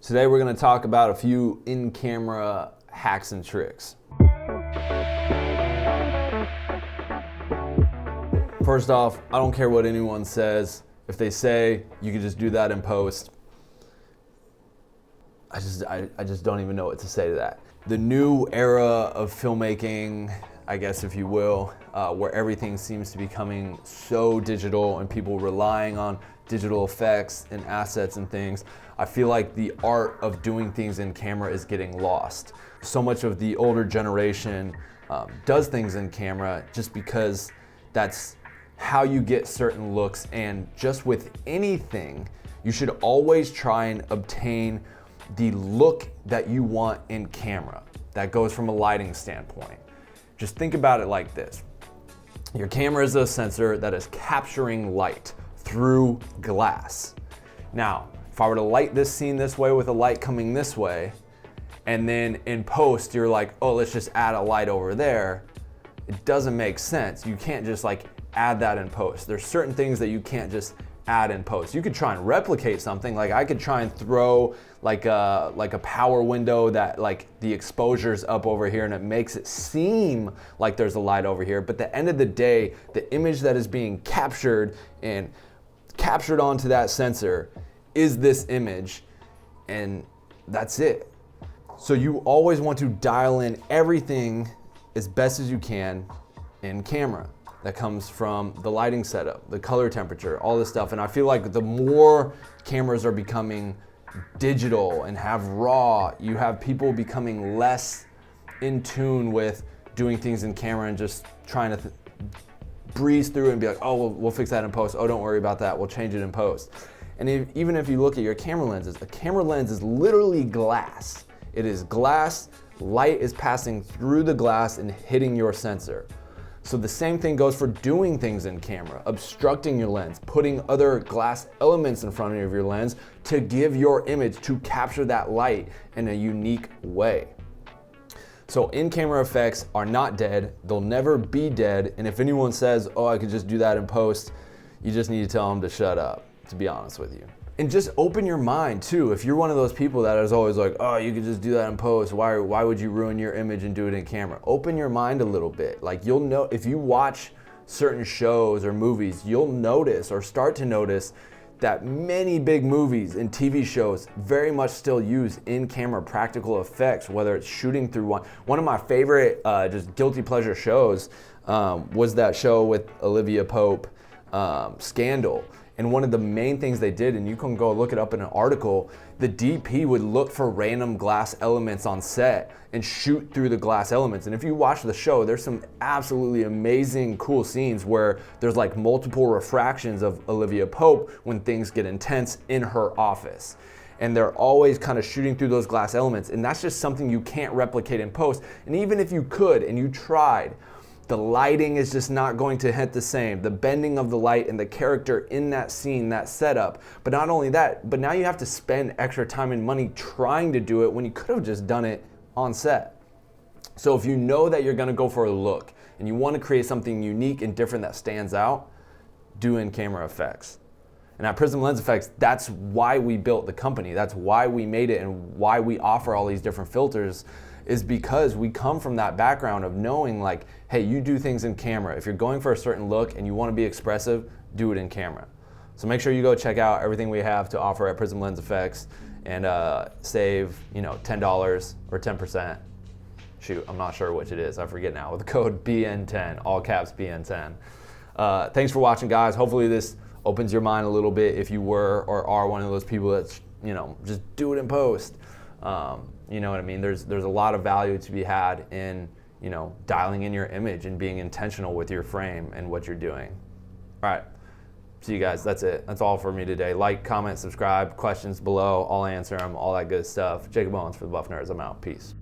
Today we're going to talk about a few in-camera hacks and tricks. First off, I don't care what anyone says. If they say you can just do that in post, I just don't even know what to say to that. The new era of filmmaking, I guess if you will, where everything seems to be becoming so digital and people relying on digital effects and assets and things, I feel like the art of doing things in camera is getting lost. So much of the older generation does things in camera just because that's how you get certain looks, and just with anything, you should always try and obtain the look that you want in camera. That goes from a lighting standpoint. Just think about it like this. Your camera is a sensor that is capturing light through glass. Now, if I were to light this scene this way with a light coming this way, and then in post you're like, oh, let's just add a light over there, it doesn't make sense. You can't just like add that in post. There's certain things that you can't just add in post. You could try and replicate something. Like I could try and throw like a power window that like the exposure's up over here and it makes it seem like there's a light over here. But at the end of the day, the image that is being captured and captured onto that sensor is this image, and that's it. So you always want to dial in everything as best as you can in camera. That comes from the lighting setup, the color temperature, all this stuff. And I feel like the more cameras are becoming digital and have raw, you have people becoming less in tune with doing things in camera and just trying to breeze through and be like, oh, we'll fix that in post. Oh, don't worry about that. We'll change it in post. And even if you look at your camera lenses, a camera lens is literally glass. It is glass, light is passing through the glass and hitting your sensor. So the same thing goes for doing things in camera, obstructing your lens, putting other glass elements in front of your lens to give your image to capture that light in a unique way. So in-camera effects are not dead, they'll never be dead, and if anyone says, oh, I could just do that in post, you just need to tell them to shut up, to be honest with you. And just open your mind too. If you're one of those people that is always like, oh, you could just do that in post, why would you ruin your image and do it in camera? Open your mind a little bit. Like you'll know, if you watch certain shows or movies, you'll notice or start to notice that many big movies and TV shows very much still use in-camera practical effects, whether it's shooting through one of my favorite just guilty pleasure shows was that show with Olivia Pope, Scandal. And one of the main things they did, and you can go look it up in an article, the DP would look for random glass elements on set and shoot through the glass elements. And if you watch the show, there's some absolutely amazing, cool scenes where there's like multiple refractions of Olivia Pope when things get intense in her office. And they're always kind of shooting through those glass elements. And that's just something you can't replicate in post. And even if you could and you tried, the lighting is just not going to hit the same. The bending of the light and the character in that scene, that setup. But not only that, but now you have to spend extra time and money trying to do it when you could have just done it on set. So if you know that you're gonna go for a look and you want to create something unique and different that stands out, do in-camera effects. And at Prism Lens Effects, that's why we built the company. That's why we made it and why we offer all these different filters, is because we come from that background of knowing like, hey, you do things in camera. If you're going for a certain look and you want to be expressive, do it in camera. So make sure you go check out everything we have to offer at Prism Lens Effects and save, $10 or 10%. Shoot, I'm not sure which it is. I forget now. With the code BN10, all caps BN10. Thanks for watching, guys. Hopefully this opens your mind a little bit if you were or are one of those people that's, just do it in post. You know what I mean? There's a lot of value to be had in, dialing in your image and being intentional with your frame and what you're doing. All right. See you guys. That's it. That's all for me today. Like, comment, subscribe, questions below. I'll answer them, all that good stuff. Jacob Owens for the Buff Nerds. I'm out. Peace.